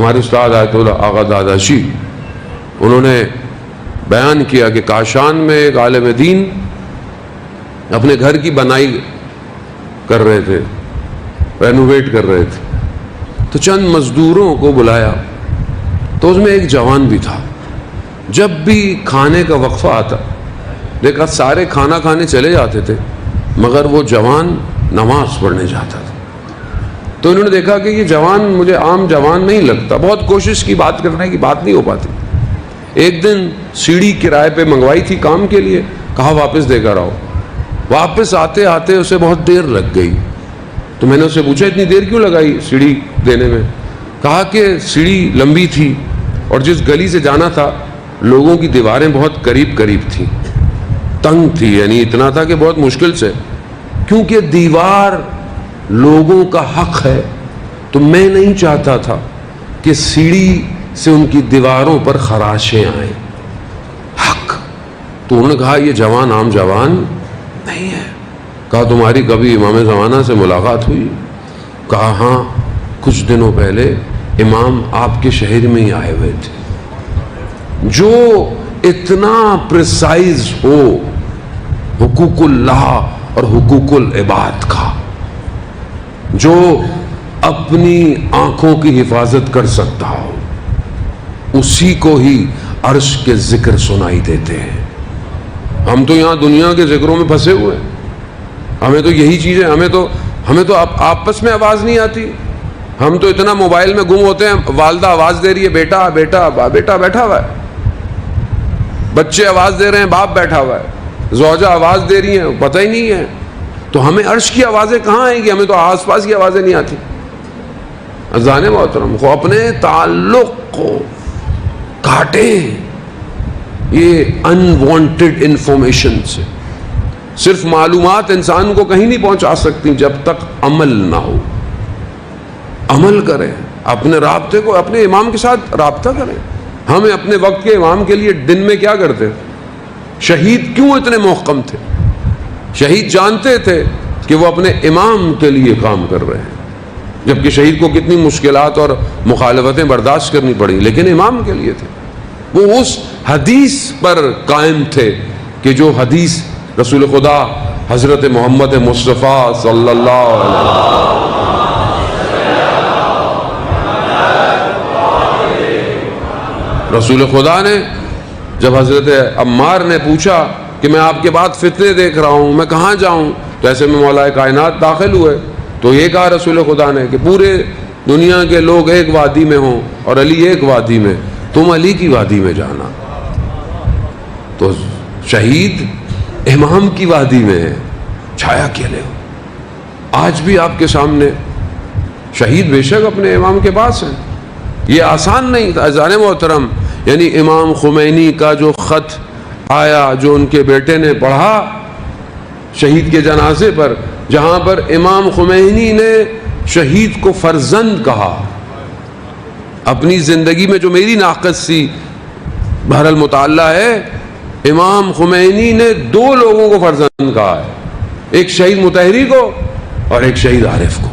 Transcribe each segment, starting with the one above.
ہمارے استاد آیت اللہ آغا داداشی انہوں نے بیان کیا کہ کاشان میں ایک عالم دین اپنے گھر کی بنائی کر رہے تھے، رینوویٹ کر رہے تھے، تو چند مزدوروں کو بلایا، تو اس میں ایک جوان بھی تھا۔ جب بھی کھانے کا وقفہ آتا دیکھا سارے کھانا کھانے چلے جاتے تھے، مگر وہ جوان نماز پڑھنے جاتا تھا۔ تو انہوں نے دیکھا کہ یہ جوان مجھے عام جوان نہیں لگتا، بہت کوشش کی بات کرنے کی، بات نہیں ہو پاتی۔ ایک دن سیڑھی کرائے پہ منگوائی تھی کام کے لیے، کہا واپس دے کر آؤ۔ واپس آتے آتے اسے بہت دیر لگ گئی، تو میں نے اسے پوچھا اتنی دیر کیوں لگائی سیڑھی دینے میں؟ کہا کہ سیڑھی لمبی تھی اور جس گلی سے جانا تھا لوگوں کی دیواریں بہت قریب قریب تھیں، تنگ تھی، یعنی اتنا تھا کہ بہت مشکل سے، کیونکہ دیوار لوگوں کا حق ہے تو میں نہیں چاہتا تھا کہ سیڑھی سے ان کی دیواروں پر خراشیں آئیں، حق۔ تو انہوں نے کہا یہ جوان عام جوان نہیں ہے۔ کہا تمہاری کبھی امام زمانہ سے ملاقات ہوئی؟ کہا ہاں، کچھ دنوں پہلے امام آپ کے شہر میں ہی آئے ہوئے تھے۔ جو اتنا پریسائز ہو حقوق اللہ اور حقوق العباد کا، جو اپنی آنکھوں کی حفاظت کر سکتا ہو، اسی کو ہی عرش کے ذکر سنائی دیتے ہیں۔ ہم تو یہاں دنیا کے ذکروں میں پھنسے ہوئے ہیں، ہمیں تو یہی چیزیں، ہمیں تو آپس میں آواز نہیں آتی، ہم تو اتنا موبائل میں گم ہوتے ہیں، والدہ آواز دے رہی ہے بیٹا بیٹا، بیٹا بیٹھا ہوا ہے، بچے آواز دے رہے ہیں، باپ بیٹھا ہوا ہے، زوجہ آواز دے رہی ہیں، پتہ ہی نہیں ہے۔ تو ہمیں عرش کی آوازیں کہاں آئیں گی؟ ہمیں تو آس پاس کی آوازیں نہیں آتی۔ عزیزان محترم کو اپنے تعلق کو کاٹیں یہ انوانٹڈ انفارمیشن سے۔ صرف معلومات انسان کو کہیں نہیں پہنچا سکتی جب تک عمل نہ ہو۔ عمل کریں، اپنے رابطے کو اپنے امام کے ساتھ رابطہ کریں۔ ہمیں اپنے وقت کے امام کے لیے دن میں کیا کرتے؟ شہید کیوں اتنے محکم تھے؟ شہید جانتے تھے کہ وہ اپنے امام کے لیے کام کر رہے ہیں، جبکہ شہید کو کتنی مشکلات اور مخالفتیں برداشت کرنی پڑی، لیکن امام کے لیے تھے۔ وہ اس حدیث پر قائم تھے کہ جو حدیث رسول خدا حضرت محمد مصطفیٰ صلی اللہ علیہ وسلم، رسول خدا نے جب حضرت عمار نے پوچھا کہ میں آپ کے بعد فتنے دیکھ رہا ہوں، میں کہاں جاؤں؟ تو ایسے میں مولا کائنات داخل ہوئے، تو یہ کہا رسول خدا نے کہ پورے دنیا کے لوگ ایک وادی میں ہوں اور علی ایک وادی میں، تم علی کی وادی میں جانا۔ تو شہید امام کی وادی میں ہے، چھایا کیلے ہو۔ آج بھی آپ کے سامنے شہید بے شک اپنے امام کے پاس ہیں۔ یہ آسان نہیں تھا عزیزان محترم، یعنی امام خمینی کا جو خط آیا جو ان کے بیٹے نے پڑھا شہید کے جنازے پر، جہاں پر امام خمینی نے شہید کو فرزند کہا۔ اپنی زندگی میں جو میری ناقص سی بہرحال مطالعہ ہے، امام خمینی نے دو لوگوں کو فرزند کہا ہے، ایک شہید مطہری کو اور ایک شہید عارف کو۔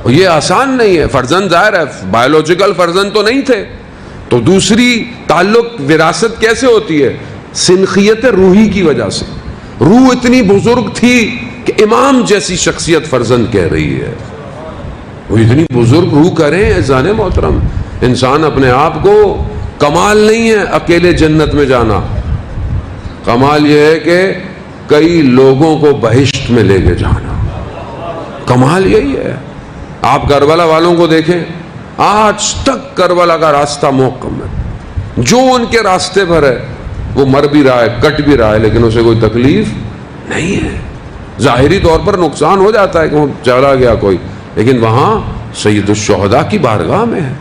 اور یہ آسان نہیں ہے، فرزند ظاہر ہے بایولوجیکل فرزند تو نہیں تھے، تو دوسری تعلق وراثت کیسے ہوتی ہے؟ سنخیت روحی کی وجہ سے۔ روح اتنی بزرگ تھی کہ امام جیسی شخصیت فرزند کہہ رہی ہے۔ وہ اتنی بزرگ روح کریں عزیزان محترم، انسان اپنے آپ کو، کمال نہیں ہے اکیلے جنت میں جانا، کمال یہ ہے کہ کئی لوگوں کو بہشت میں لے کے جانا، کمال یہی ہے۔ آپ کربلا والوں کو دیکھیں، آج تک کربلا کا راستہ محکم ہے، جو ان کے راستے پر ہے وہ مر بھی رہا ہے، کٹ بھی رہا ہے، لیکن اسے کوئی تکلیف نہیں ہے۔ ظاہری طور پر نقصان ہو جاتا ہے کہ وہ چلا گیا کوئی، لیکن وہاں سید الشہداء کی بارگاہ میں ہے۔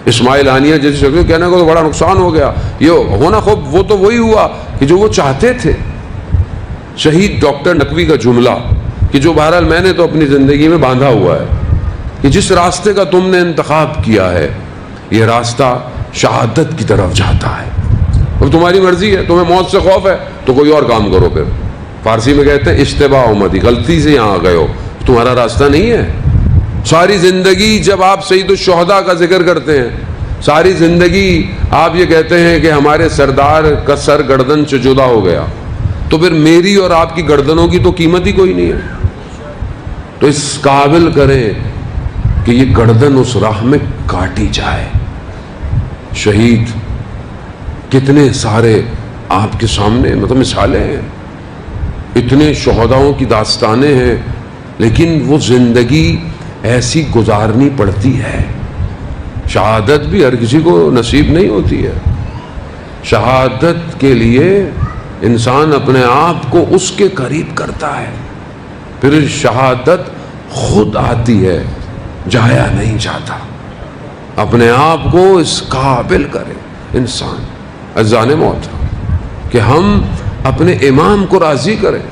اسماعیل ہانیہ جیسے شخص کہنے کو تو بڑا نقصان ہو گیا، یہ ہونا خوب وہ تو وہی ہوا کہ جو وہ چاہتے تھے۔ شہید ڈاکٹر نقوی کا جملہ کہ جو بہرحال میں نے تو اپنی زندگی میں باندھا ہوا ہے کہ جس راستے کا تم نے انتخاب کیا ہے یہ راستہ شہادت کی طرف جاتا ہے، اور تمہاری مرضی ہے، تمہیں موت سے خوف ہے تو کوئی اور کام کرو۔ پھر فارسی میں کہتے ہیں اشتباہ امتی، غلطی سے یہاں آ گئے ہو، تمہارا راستہ نہیں ہے، ساری زندگی جب آپ سید الشہداء کا ذکر کرتے ہیں، ساری زندگی آپ یہ کہتے ہیں کہ ہمارے سردار کا سر گردن سے جدا ہو گیا، تو پھر میری اور آپ کی گردنوں کی تو قیمت ہی کوئی نہیں ہے۔ تو اس قابل کریں کہ یہ گردن اس راہ میں کاٹی جائے۔ شہید کتنے سارے آپ کے سامنے مثالیں ہیں، اتنے شہداؤں کی داستانیں ہیں، لیکن وہ زندگی ایسی گزارنی پڑتی ہے۔ شہادت بھی ہر کسی کو نصیب نہیں ہوتی ہے۔ شہادت کے لیے انسان اپنے آپ کو اس کے قریب کرتا ہے، پھر شہادت خود آتی ہے، جایا نہیں جاتا۔ اپنے آپ کو اس قابل کرے انسان اذان موت کہ ہم اپنے امام کو راضی کریں،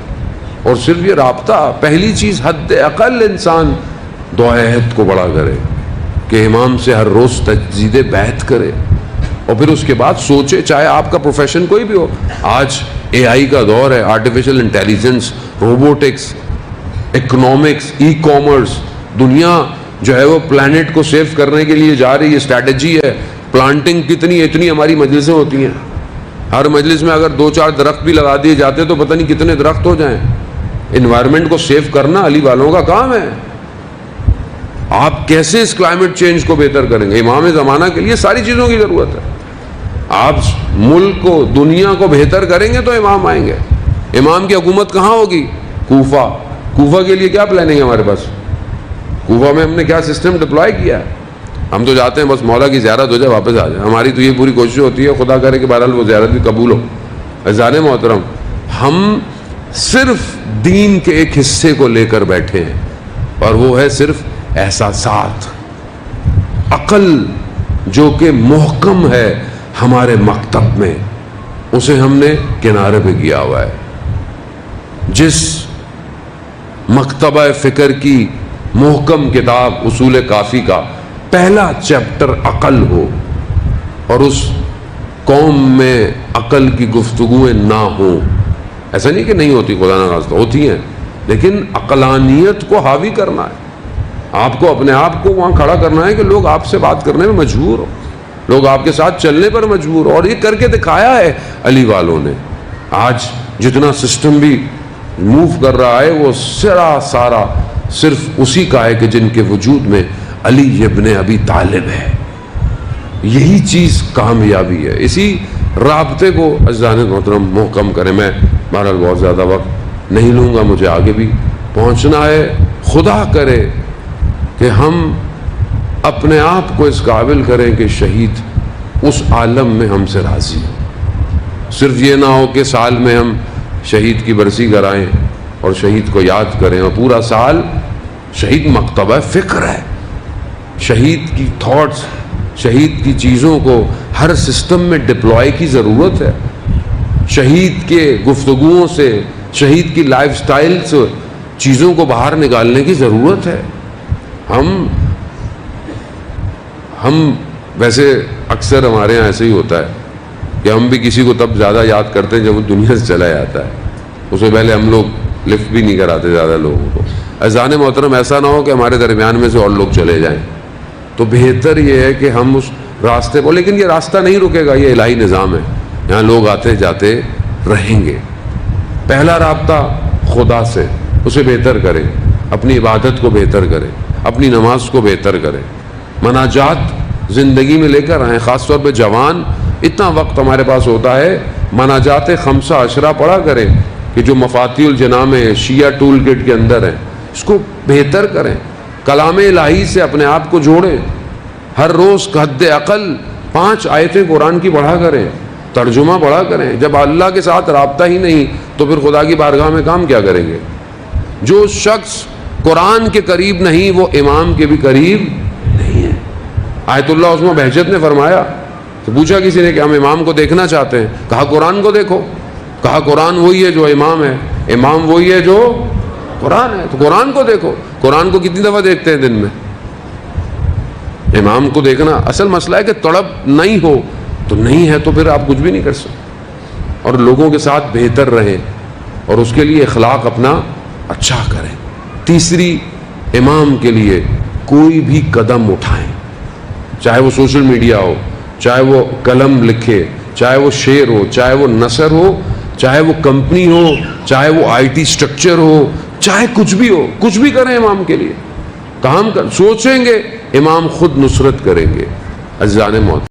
اور صرف یہ رابطہ، پہلی چیز حد اقل انسان دعائے عہد کو بڑا کرے کہ امام سے ہر روز تجدید بیعت کرے، اور پھر اس کے بعد سوچے، چاہے آپ کا پروفیشن کوئی بھی ہو۔ آج اے آئی کا دور ہے، artificial intelligence, robotics, economics, e commerce, دنیا جو ہے وہ پلانٹ کو سیو کرنے کے لیے جا رہی ہے، اسٹریٹجی ہے۔ پلانٹنگ کتنی اتنی ہماری مجلسیں ہوتی ہیں، ہر مجلس میں اگر 2-4 درخت بھی لگا دیے جاتے تو پتہ نہیں کتنے درخت ہو جائیں۔ انوائرمنٹ کو سیو کرنا علی والوں کا کام ہے۔ آپ کیسے اس کلائمیٹ چینج کو بہتر کریں گے؟ امام زمانہ کے لیے ساری چیزوں کی ضرورت ہے۔ آپ ملک کو، دنیا کو بہتر کریں گے تو امام آئیں گے۔ امام کی حکومت کہاں ہوگی؟ کوفہ۔ کوفہ کے لیے کیا پلاننگ ہے ہمارے پاس؟ کوفہ میں ہم نے کیا سسٹم ڈپلائی کیا ہے؟ ہم تو جاتے ہیں بس مولا کی زیارت ہو جائے واپس آ جائے۔ ہماری تو یہ پوری کوشش ہوتی ہے خدا کرے کہ بہرحال وہ زیارت بھی قبول ہو۔ عزیزان محترم، ہم صرف دین کے ایک حصے کو لے کر بیٹھے ہیں، اور وہ ہے صرف احساسات۔ عقل جو کہ محکم ہے ہمارے مکتب میں، اسے ہم نے کنارے پہ کیا ہوا ہے۔ جس مکتبہ فکر کی محکم کتاب اصول کافی کا پہلا چیپٹر عقل ہو، اور اس قوم میں عقل کی گفتگویں نہ ہوں، ایسا نہیں کہ نہیں ہوتی، خدا نہ خواستہ ہوتی ہیں، لیکن عقلانیت کو حاوی کرنا ہے۔ آپ کو اپنے آپ کو وہاں کھڑا کرنا ہے کہ لوگ آپ سے بات کرنے میں مجبور ہو، لوگ آپ کے ساتھ چلنے پر مجبور ہو، اور یہ کر کے دکھایا ہے علی والوں نے۔ آج جتنا سسٹم بھی موو کر رہا ہے وہ سارا صرف اسی کا ہے کہ جن کے وجود میں علی ابن ابی طالب ہے۔ یہی چیز کامیابی ہے۔ اسی رابطے کو عزیزان محترم محکم کریں۔ میں بہرحال بہت زیادہ وقت نہیں لوں گا، مجھے آگے بھی پہنچنا ہے۔ خدا کرے کہ ہم اپنے آپ کو اس قابل کریں کہ شہید اس عالم میں ہم سے راضی ہو۔ صرف یہ نہ ہو کہ سال میں ہم شہید کی برسی کرائیں اور شہید کو یاد کریں، اور پورا سال شہید مکتبہ فکر ہے۔ شہید کی تھاٹس، شہید کی چیزوں کو ہر سسٹم میں ڈپلوائے کی ضرورت ہے۔ شہید کے گفتگوؤں سے، شہید کی لائف سٹائل سے چیزوں کو باہر نکالنے کی ضرورت ہے۔ ہم ویسے اکثر ہمارے یہاں ایسے ہی ہوتا ہے کہ ہم بھی کسی کو تب زیادہ یاد کرتے ہیں جب وہ دنیا سے چلا جاتا ہے، اس سے پہلے ہم لوگ لفٹ بھی نہیں کراتے زیادہ لوگوں کو۔ عزیزان محترم، ایسا نہ ہو کہ ہمارے درمیان میں سے اور لوگ چلے جائیں، تو بہتر یہ ہے کہ ہم اس راستے کو، لیکن یہ راستہ نہیں رکے گا، یہ الہی نظام ہے، یہاں لوگ آتے جاتے رہیں گے۔ پہلا رابطہ خدا سے، اسے بہتر کریں، اپنی عبادت کو بہتر کریں، اپنی نماز کو بہتر کریں، مناجات زندگی میں لے کر آئیں۔ خاص طور پہ جوان، اتنا وقت ہمارے پاس ہوتا ہے، مناجات 5 عشرہ پڑھا کریں کہ جو مفاتیح الجنام شیعہ ٹول کٹ کے اندر ہیں، اس کو بہتر کریں۔ کلام الہی سے اپنے آپ کو جوڑیں، ہر روز حد عقل 5 آیتیں قرآن کی پڑھا کریں، ترجمہ پڑھا کریں۔ جب اللہ کے ساتھ رابطہ ہی نہیں تو پھر خدا کی بارگاہ میں کام کیا کریں گے؟ جو شخص قرآن کے قریب نہیں وہ امام کے بھی قریب نہیں ہے۔ آیت اللہ عثمہ بہجت نے فرمایا، تو پوچھا کسی نے کہ ہم امام کو دیکھنا چاہتے ہیں، کہا قرآن کو دیکھو، کہا قرآن وہی ہے جو امام ہے، امام وہی ہے جو قرآن ہے، تو قرآن کو دیکھو۔ قرآن کو کتنی دفعہ دیکھتے ہیں دن میں؟ امام کو دیکھنا اصل مسئلہ ہے کہ طلب نہیں ہو تو نہیں ہے، تو پھر آپ کچھ بھی نہیں کر سکتے۔ اور لوگوں کے ساتھ بہتر رہیں اور اس کے لیے اخلاق اپنا اچھا کریں۔ تیسری، امام کے لیے کوئی بھی قدم اٹھائیں، چاہے وہ سوشل میڈیا ہو، چاہے وہ قلم لکھے، چاہے وہ شعر ہو، چاہے وہ نثر ہو، چاہے وہ کمپنی ہو، چاہے وہ آئی ٹی سٹرکچر ہو، چاہے کچھ بھی ہو، کچھ بھی کریں امام کے لیے، کام سوچیں گے امام خود نصرت کریں گے۔ عزیزان محترم،